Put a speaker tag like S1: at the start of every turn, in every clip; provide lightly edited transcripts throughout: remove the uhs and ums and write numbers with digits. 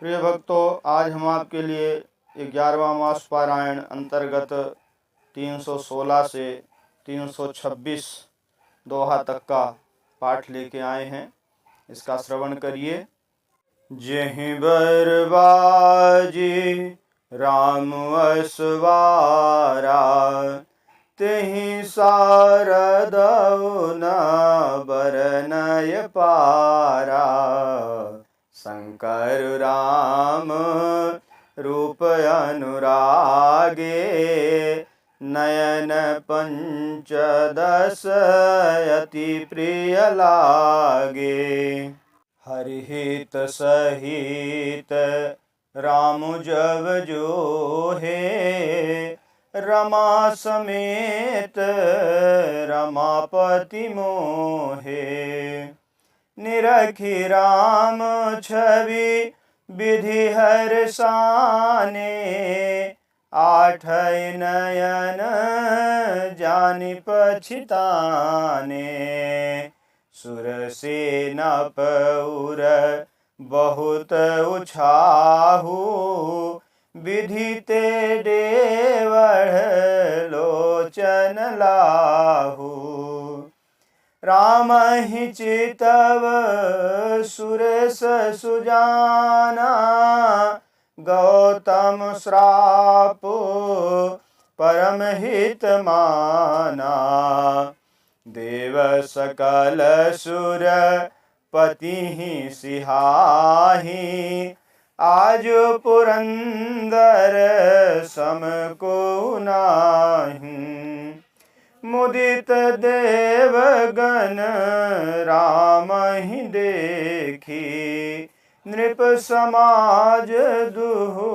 S1: प्रिय भक्तों, आज हम आपके लिए 11वां मास पारायण अंतर्गत 316 से 326 दोहा तक का पाठ लेके आए हैं। इसका श्रवण करिए। जेहि बर बाजी राम असवारा, तेहि सारदौ न बरनय पारा। शंकर राम रूप अनुरागे, नयन पंचदश अति प्रिय लागे। हरिहित सहित राम जब जो है, रमा समेत रमापति मोहे। निरखी राम छवि विधि हर साने, आठै नयन जानि पछिताने। सुरसेना पौर बहुत उछाहु, विधि ते देवढ़ लोचन लाहु। राम ही चितव सुरेश सुजाना, गौतम श्राप परम हित माना। देव सकल सुर पति सिहाही, आज पुरंदर सम को नाही। मुदित देवगण राम ही देखी, नृप समाज दुहु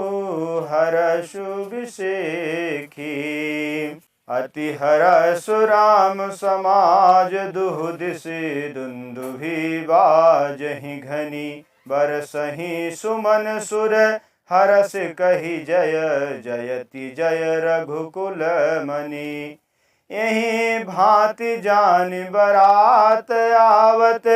S1: हर्षु विसेखी। अति हर्षु राम समाज दुहु दिसि, दुंदुभि बाजहि घनी बरसहि सुमन सुर। हरष कहि जय जयति जय रघुकुल मनि। यही भांति जानि बरात आवत,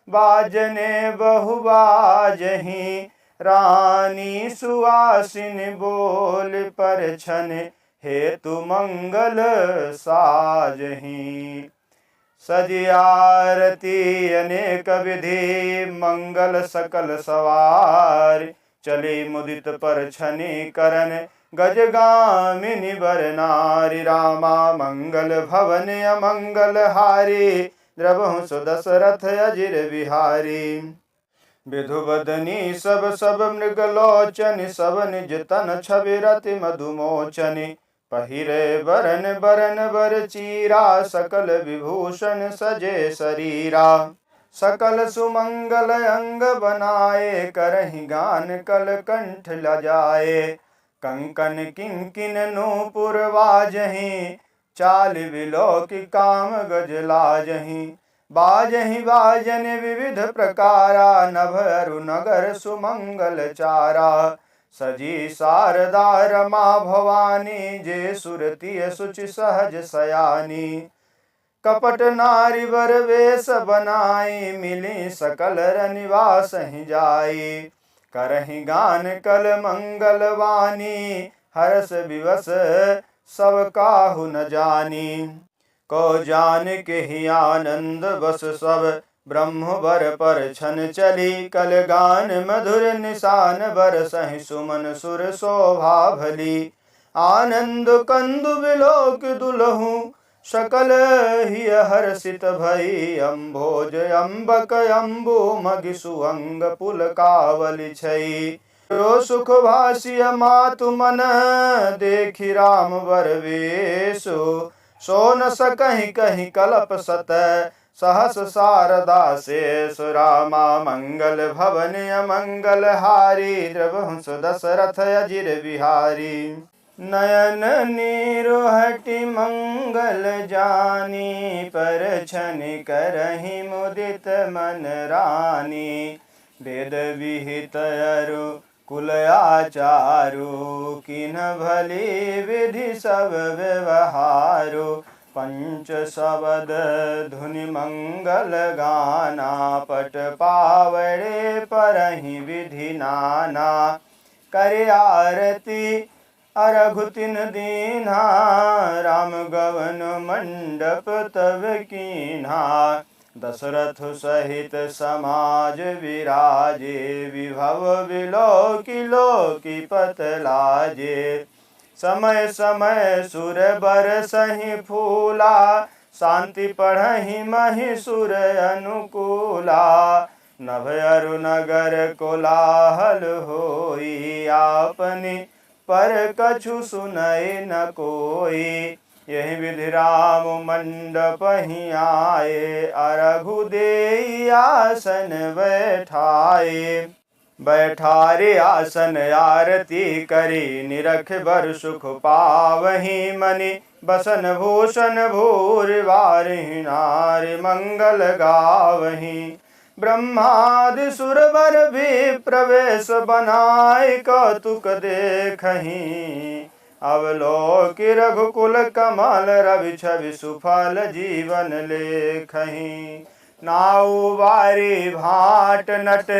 S1: बाजने बहु बाजहि। रानी सुवासिनी बोल पर छन, हेतु मंगल साजहि। सजी आरती अनेक विधि, मंगल सकल सवार। चले मुदित पर छनि करन, गजगामिनी बर नारी। रामा मंगल भवन अमंगल हारी, द्रवहु सुदशरथ अजिर बिहारी। विधुवदनी सब सब मृगलोचन, सब निज तन छवि रति मधुमोचन। पहिरे बरन बरन बर चीरा, सकल विभूषण सजे शरीरा। सकल सुमंगल अंग बनाए, करहि गान कल कंठ लजाए। कंकन किंकिन नूपुर वाजहि, चाल विलोकि काम गज लाजहि। बाजहि बाजन विविध प्रकारा, नभ अरु नगर सुमंगल चारा। सजी शारदा रमा भवानी, जे सुरतिय सुचि सहज सयानी। कपट नारी वर वेश बनाई, मिली सकल रनिवास ही जाई। करहि गान कल मंगल वानी, हर्ष विवश सब काहु न जानी। को जान के ही आनंद बस सब, ब्रह्म बर पर छन चली। कल गान मधुर निशान बरसहि, सुमन सुर शोभा भली। आनंद कंदु विलोक दुलहु, सकल ही हर्षित भई। अम्भोज अम्बक अम्बु मगि सुअंग पुलकावली छई। रो सुख भासिय मातु मन, देखि राम बर वेशु। सो न सकहि कहि कलप सत, सहस शारदा शेष। रामा मंगल भवन अमंगल हारी, द्रवहु सुदशरथ अजिर बिहारी। नयन नीरुहटि मंगल जानी, पर छनि करहि मुदित मन रानी। वेद विहित अरु कुल आचारु, किन्ह भली विधि सब व्यवहारु। पंच शबद धुनि मंगल गाना, पट पावड़े परहि विधि नाना। करे आरती अरघु तिन दीन्हा, राम गवन मंडप तब कीन्हा। दशरथ सहित समाज विराजे, विभव बिलोकी लोकी पत लाजे। समय समय सुर बरसहि फूला, शांति पढ़हि महि सुर अनुकूला। नभ अरु नगर कोलाहल होई, आपनि पर कछु सुनय न कोई। यही विधि राम मंडप ही आए, अरघु देई आसन बैठाए। बैठारे आसन आरती करी, निरख बर सुख पावहि मनि। बसन भूषण भूरि वारिहि, नारि मंगल गावहि। ब्रह्मादि सुर बर भी प्रवेश बनाए, कौतुक देखहि। अवलोकि रघुकुल कमल, रवि छवि सुफल जीवन लेखहि। नाउ बारी भाट नट,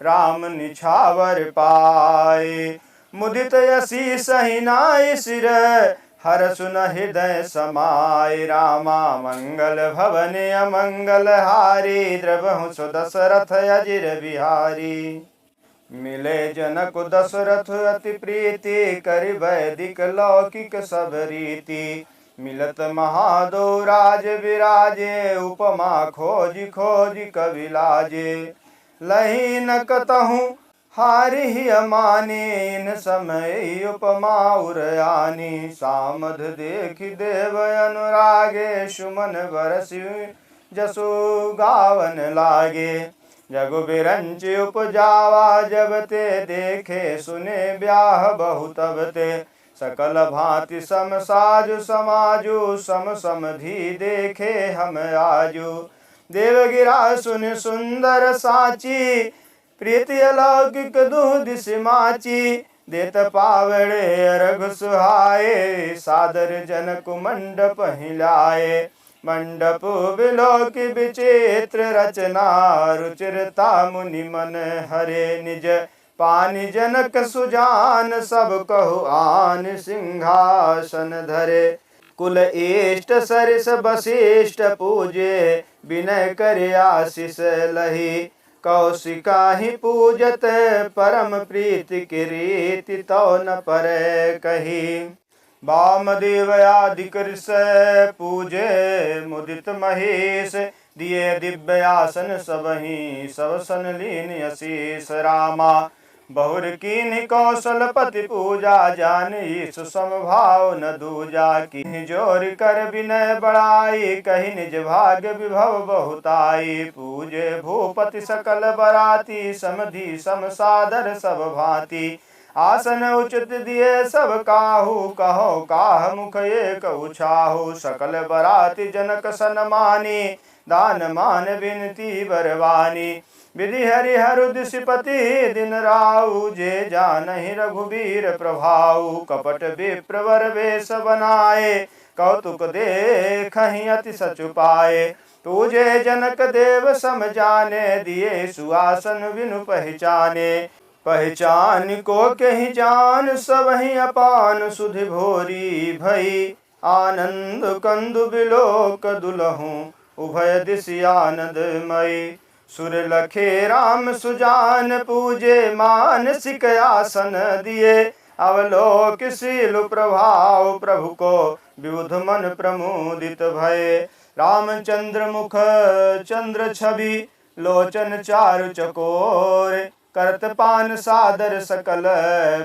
S1: राम निछावर पाए। मुदित यसी सही नाई सिर, हर सुन हृदय समाय। रामा मंगल भवन अमंगल हारी, द्रवहु सो दशरथ अजिर बिहारी। मिले जनक दशरथ अति प्रीति, करि वैदिक लौकिक सब रीति। मिलत महादो राज विराजे, उपमा खोज खोज कवि लाजे। लही न कतहु हारि अमानी, इन समय उपमा उरयानी। सामध देखि देव अनुरागे, सुमन बरसि जसु गावन लागे। जगु बिरंच उपजावा, जब ते देखे सुने ब्याह बहु तब ते। सकल भांति सम साजु समाजु, सम समधि देखे हम आजु। देवगिरा सुन सुंदर साची, प्रीति अलौकिक दुह दिस माची। देत पावड़े अरघ सुहाए, सादर जनक मंडप हिलाए। मंडप बिलोकी विचित्र रचना, रुचिरता मुनि मन हरे। निज पानी जनक सुजान, सब कहु आन सिंहासन धरे। कुल इष्ट सरिस वशिष्ठ पूजे, विनय कर आशीष लही। कौशिका ही पूजत परम प्रीति की रीति, तो न परे कही। वामदेव आदि कृष पूजे, मुदित महेश दिए दिव्यासन सबहि। सब सन लीन आशीष रामा, बहुर कीन्हि कौशलपति पूजा। जानि सुसमभाव न दूजा, किन्हि जोर कर विनय बड़ाई। कहि निज भाग्य विभव बहुताई, पूजे भूपति सकल बराती। समधि सम सादर सब भांति, आसन उचित दिए सब काहू। कहो काह मुख एक उछाहू, सकल बराती जनक सन्मानी। दान मान विनती बरवानी, विधि हरिहर दिशपति दिन राउ। जे जानहि रघुबीर प्रभाऊ, कपट विप्रवर वेश बनाए। कौतुक देखहि अति सचु पाए, पूजे जनक देव सम जाने। दिए सुआसन बिनु पहचाने, पहचान को कहि जान सबहि अपान। सुधि भोरी भई आनंद कंदु बिलोक दुलहूँ, उभय दिशि आनंदमयी। सुर लखे राम सुजान पूजे, मानसिक आसन दिए। अवलोक शील प्रभाव, प्रभु को विबुध मन प्रमुदित भये। रामचंद्र मुख चंद्र छवि, लोचन चारु चकोर। करत पान सादर सकल,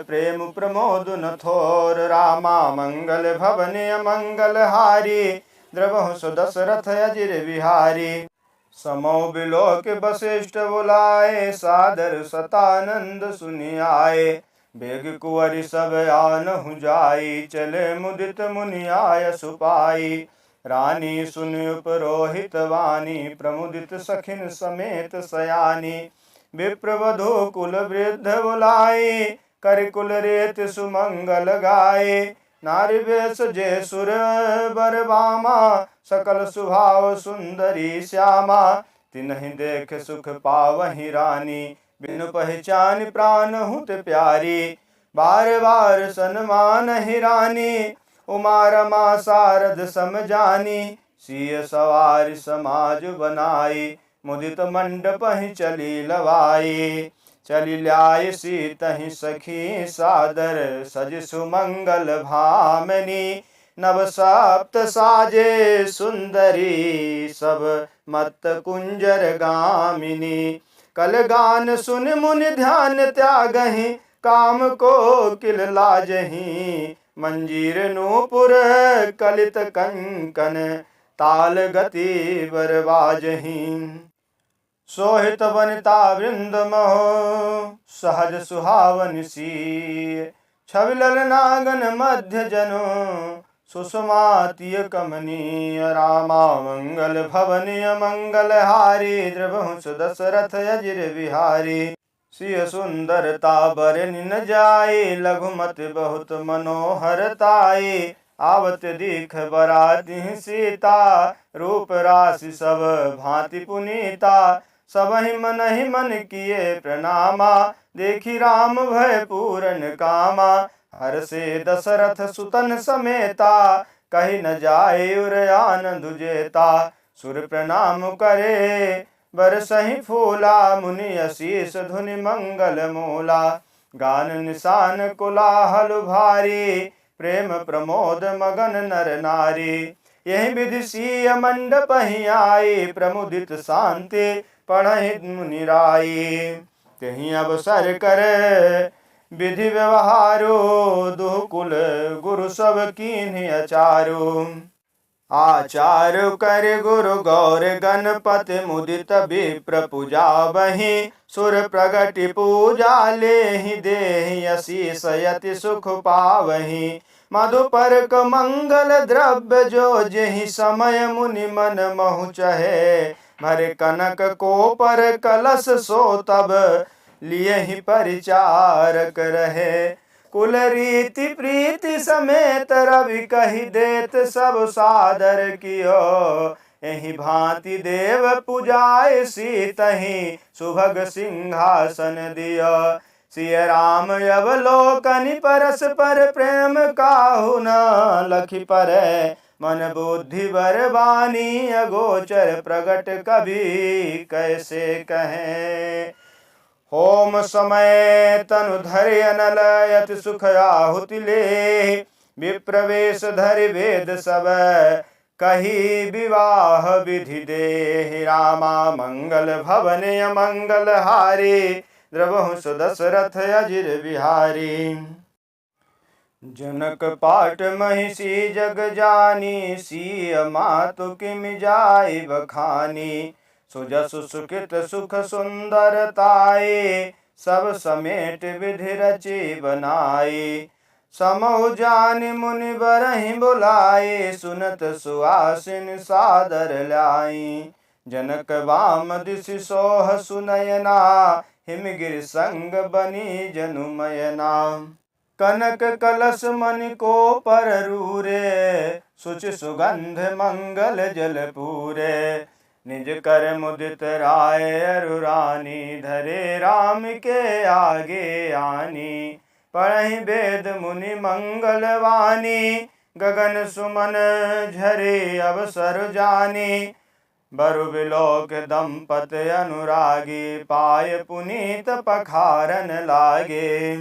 S1: प्रेम प्रमोद न थोर। रामा मंगल भवन अमंगल हारी, द्रवहु सो दशरथ अजिर बिहारी। समो बिलोक वशिष्ठ बुलाए, सादर सतानंद सुनि आए। बेग कुंवरि सब आनहु जाई, चले मुदित मुनि आय सुपाई। रानी सुनि उपरोहित वाणी, प्रमुदित सखिन समेत सयानी। विप्रवधू कुल वृद्ध बुलाई, कर कुल रेत सुमंगल गाए। नारी वेश जे सुर बर बामा, सकल स्वभाव सुंदरी श्यामा। तिन्हि देख सुख पावहि रानी, बिनु पहचान प्राण हुत प्यारी। बार बार सन्मानहि रानी, उमा रमा शारद सम जानी। सिय सवार समाज बनाई, मुदित मंडप ही चली लवाई। चली ल्याय सीतहि सखी सादर, सज सुमंगल भामनी। नव सप्त साजे सुंदरी, सब मत कुंजर गामिनी। कल गान सुन मुनि ध्यान त्यागहि, काम को किल लाजहि। मंजीर नूपुर कलित कंकन, ताल गति बर बाजहि। सोहित वनिता वृंद महो, सहज सुहावन सी। छवि ललनागन मध्य जनो, सुषमातीय कमनीय। रामा मंगल भवनीय मंगल हारी, द्रवहुस दशरथ अजिर बिहारी। सिय सुंदरता बरनि न जाए, लघुमति बहुत मनोहरताई। आवत दीख बरातिहि सीता, रूप राशि सब भांति पुनीता। सबहि मनहि मन किए प्रणामा, देखी राम भय पूरन कामा। हर्षे दशरथ सुतन समेता, कही न जाए उर आनंद जेता। सुर प्रणाम करे बरसहि फूला, मुनि असीस धुनि मंगल मूला। गान निशान कोलाहल भारी, प्रेम प्रमोद मगन नर नारी। यही विधि सीय मंडप ही आई, प्रमुदित शांति पढ़हि मुनि राई। तेहि अवसर कर विधि व्यवहारो, दुकुल गुरु सब कीन्हि अचारो। आचार कर गुरु गौर गणपति, मुदित विप्र पूजावहि। सुर प्रगति पूजा लेहि, देहि असीस यति सुख पावहि। मधुपर्क मंगल द्रव्य जो, जेहि समय मुनि मन महु चहे। भर कनक को पर कलश सो, तब लियहि परिचारक रहे। कुल रीति प्रीति समेत रवि कहि देत, सब सादर कियो। एहि भांति देव पूजाय सीतहि, सुभग सिंहासन दियो। सिय राम अवलोकनि परस्पर, प्रेम काहु न लखि परै। मन बुद्धि बर बानी, अगोचर प्रगट कभी कैसे कहें। होम समय तनु धरि अनल, यति सुख आहुति ले। विप्रवेश धरि वेद सब, कही विवाह विधि दे। रामा मंगल भवन मंगल हारी, द्रवहुस दशरथ अजिर बिहारी। जनक पाट महिषी जग जानी, सिय मातु किमि जाय बखानी। सुजसु सुकृत सुख सुंदरताई, सब समेट विधि रचि बनाई। समहु जानि मुनि बरहि बुलाई, सुनत सुआसिन सादर लाई। जनक वाम दिसि सोह सुनयना, हिमगिरि संग बनी जनुमयना। कनक कलश मणि को पर रूरे, सुचि सुगंध मंगल जल पूरे। निज कर मुदित राय अरु रानी, धरे राम के आगे आनी। पढ़हि वेद मुनि मंगल वाणी, गगन सुमन झरे अवसर जानी। बरु बिलोक दंपत अनुरागी, पाय पुनीत पखारन लागे।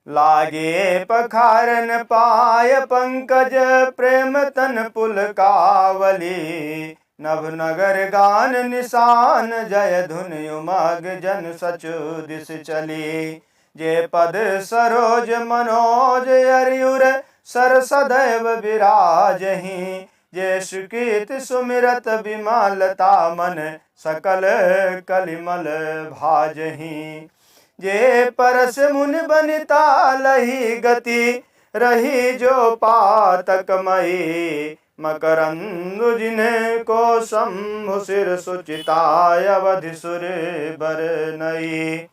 S1: लागे पखारन पाय पंकज, प्रेम तन पुलकावली। नभ नगर गान निशान, जय धुन उमग जन सचु दिस चली। जे पद सरोज मनोज अरियुर, सर सदैव विराजहि। जे सुकृत सुमिरत विमलता, मन सकल कलिमल भाजहि। जे परस मुनि बनिता लही गति, रही जो पातकमयी। मकरंदु जिनको शंभु सिर सुचिताय, अवधि सुर बर नई।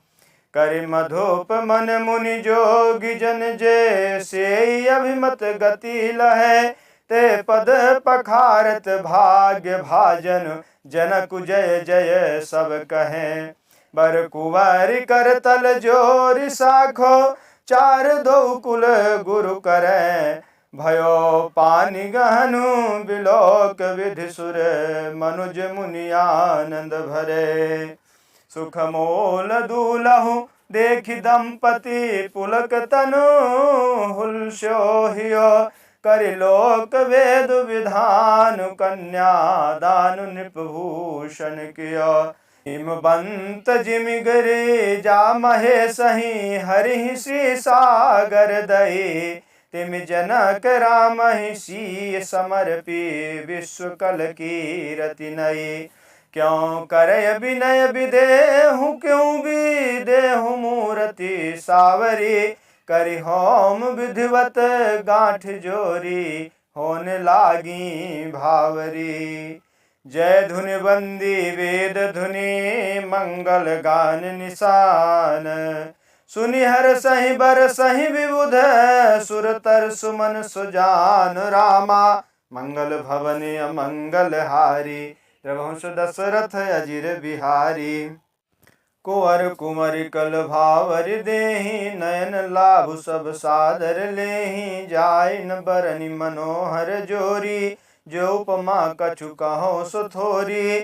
S1: करि मधुप मन मुनि जोगी जन जय से अभिमत गति लहै ते पद पखारत भाग्य भाजन जनक जय जय सब कहें बर कुंवर कर तल जोर साखो चार दो कुल गुरु करें भयो पानी गहनु बिलोक विधि सुर मनुज मुनि आनंद भरे सुख मोल दूलहु देखि दंपति पुलक तनु हुल्स्यो करि लोक वेद विधान कन्या दानु निपभूषण कियो हिमबंत जिमि गिरि जा महेशहि हरि श्री सागर दई तिमि जनक राम ही सी समर्पी विश्व कल की रति नई क्यों करय विनय विदेहु क्यों विदेहु मूर्ति सावरी करि होम विधिवत गांठ जोरी होने लागी भावरी जय धुनि बंदी वेद धुनि मंगल गान निशान सुनि हर सहि बर सहि विबुध सुरतर सुमन सुजान रामा मंगल भवन अमंगल हारी रघुवंश दशरथ अजिर बिहारी कुंवर कुंवरि कल भावरि देहि नयन लाभ सब सादर लेहि जाय न बरनि मनोहर जोरी जो उपमा कछु कहो सो थोरी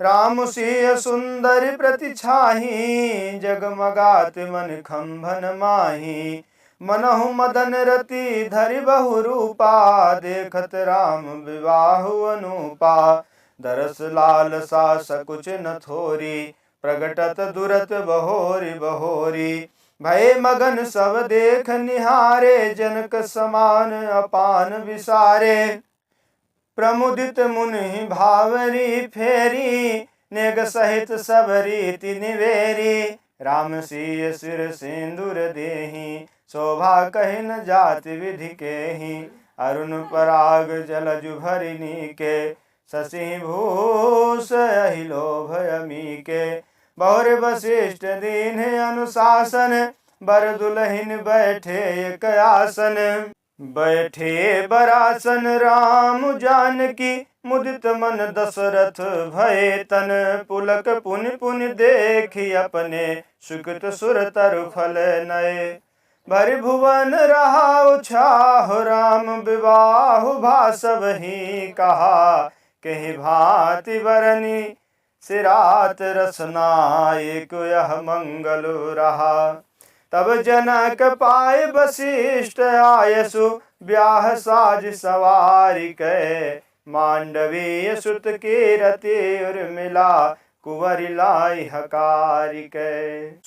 S1: राम सिय सुंदर प्रति छाही जगमगात मन खंभन माही मनहु मदन रति धरि बहु रूपा देखत राम विवाहु अनुपा दरस लाल सा सकुच न थोरी प्रगटत दुरत बहोरी बहोरी भय मगन सब देख निहारे जनक समान अपान विसारे प्रमुदित मुनि भावरी फेरी नेग सहित सब रीति निवेरी राम सिय सिर सिंदूर देहि शोभा कहि न जाति विधि केहि अरुण पराग जलजु भरिनी के शशि भूष अहिलोभ अमी के बहुर वशिष्ठ दीन अनुशासन बर दुलहिन बैठे एक आसन बैठे बरासन राम जानकी मुदित मन दशरथ भय तन पुलक पुनि पुनि देखि अपने सुकृत सुर तरु फल नये भरि भुवन रहा छाहु राम विवाहु भासव ही कहा कहि भांति बरनी सिरात रसनायक यह मंगल रहा तब जनक पाए वशिष्ठ आयसु ब्याह साज सवारी कै मांडवीय सुत के रति उर्मिला कुंवरि लाई हकारी कै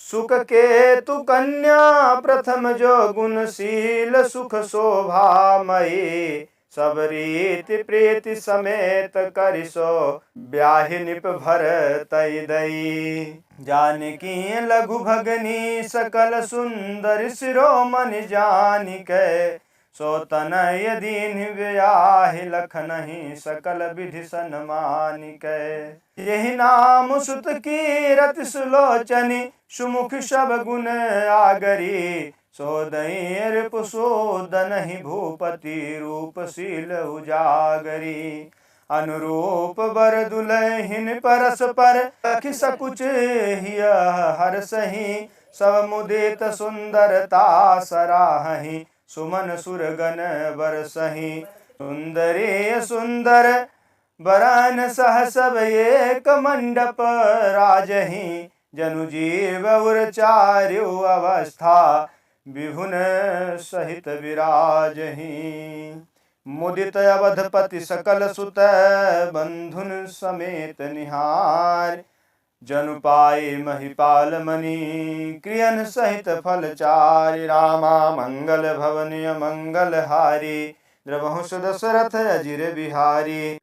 S1: सुख के तु कन्या प्रथम जो गुणशील सुख शोभामयी सब रीति प्रीति समेत करिसो ब्याहि निप भर तई दई जानकी लघु भगनी सकल सुंदर शिरोमणि जानिकै सो तनय दीन ब्याहि लखनहि सकल विधि सन्मानिकै यही नाम सुत की रति सुलोचनी सुमुख सब गुण आगरी सोदर पुसोदन ही भूपति रूपशील उजागरी अनुरूप बर दुलहिन परस पर अखि सकुच हिय हर सही सब मुदित सुंदरता सराहि सुमन सुरगन बरसहि सुंदरी सुंदर बरन सह सब एक मंडप राजहि जनु जीव उर चारु अवस्था विभुन सहित विराजहि मुदित अवधपति सकल सुत बंधुन समेत निहार जनु पाए महिपाल मणि क्रियन सहित फलचारि रामा मंगल भवन मंगल हारी द्रवहुष दशरथ अजिर बिहारी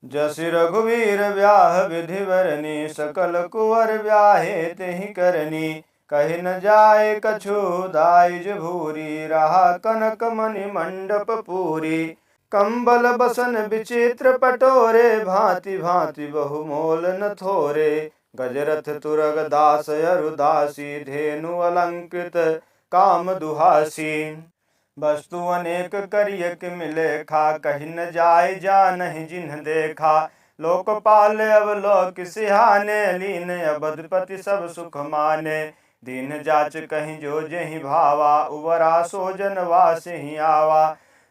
S1: जसि रघुवीर ब्याह विधि वरनी सकल कुंवर ब्याहे तेहि करनी कहि न जाय कछु दाइज भूरी रहा कनक मणि मंडप पूरी कंबल बसन विचित्र पटोरे भांति भांति बहुमोल न थोरे गजरथ तुरग दास अरुदासी धेनु अलंकृत काम दुहासी। वस्तु अनेक करियक मिले खा कही न जाय जानहि जिन्ह देखा। लोकपाल अवलोक सिहाने लीन अबधपति सब सुख माने। दीन जाच कहीं जो जहि भावा उबरा सो जनवासि आवा।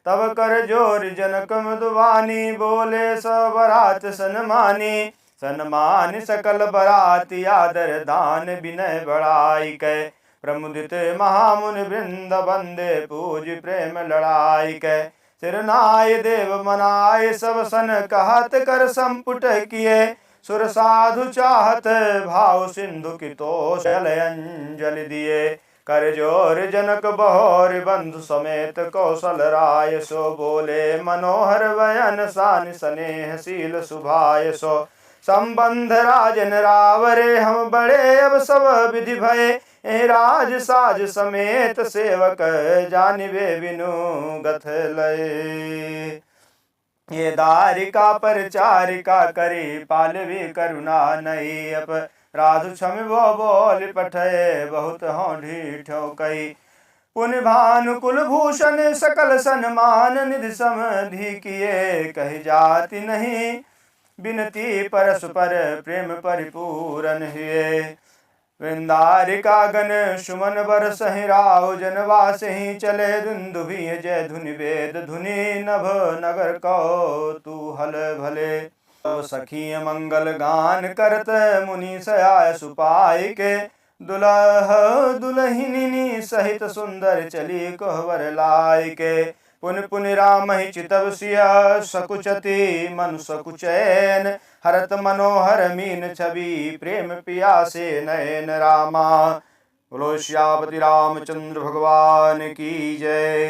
S1: तब कर जोर जनक मधुवानी बोले सब बरात सन्मानी। सन्मान सकल बराती आदर दान विनय बड़ाई कै। प्रमुदित महामुनि वृंद बंदे पूज प्रेम लड़ाई कै। सिरनाय देव मनाय सब सन कहत कर संपुट किए। सुर साधु चाहत भाव सिंधु की तो शल अंजलि दिए। कर जोर जनक बहोर बंधु समेत कौशल राय सो बोले। मनोहर वयन सान स्नेहशील सुभाय सो। संबंध राजन रावरे हम बड़े अब सब विधि भय। राज साज समेत सेवक जानिबे बिनु गथ लय। ये दारिका परिचारिका करी पालवी करुणा नहीं। अप राधु क्षम वो बोल पठय बहुत हों ढीठो कही। पुण्य भानु कुलभूषण सकल सन्मान निधि समधि किए। कही जाति नहीं बिनती परस्पर प्रेम परिपूरन हुए। वृंदारिका गण सुमन बर सहिराव जनवासि चले। दुन्दुभि जय धुनि वेद धुनि नभ नगर कौतूहल भले। तब सखी मंगल गान करत मुनि सयाय सुपाई के। दुलह दुलहिनी सहित सुंदर चली कोहबर लाई के। पुन पुन राम ही चितव सिया सकुचति मन सकुचैन। हरत मनोहर मीन छवि प्रेम पियासे नयन रामा। बोलो श्यामति रामचंद्र भगवान की जय।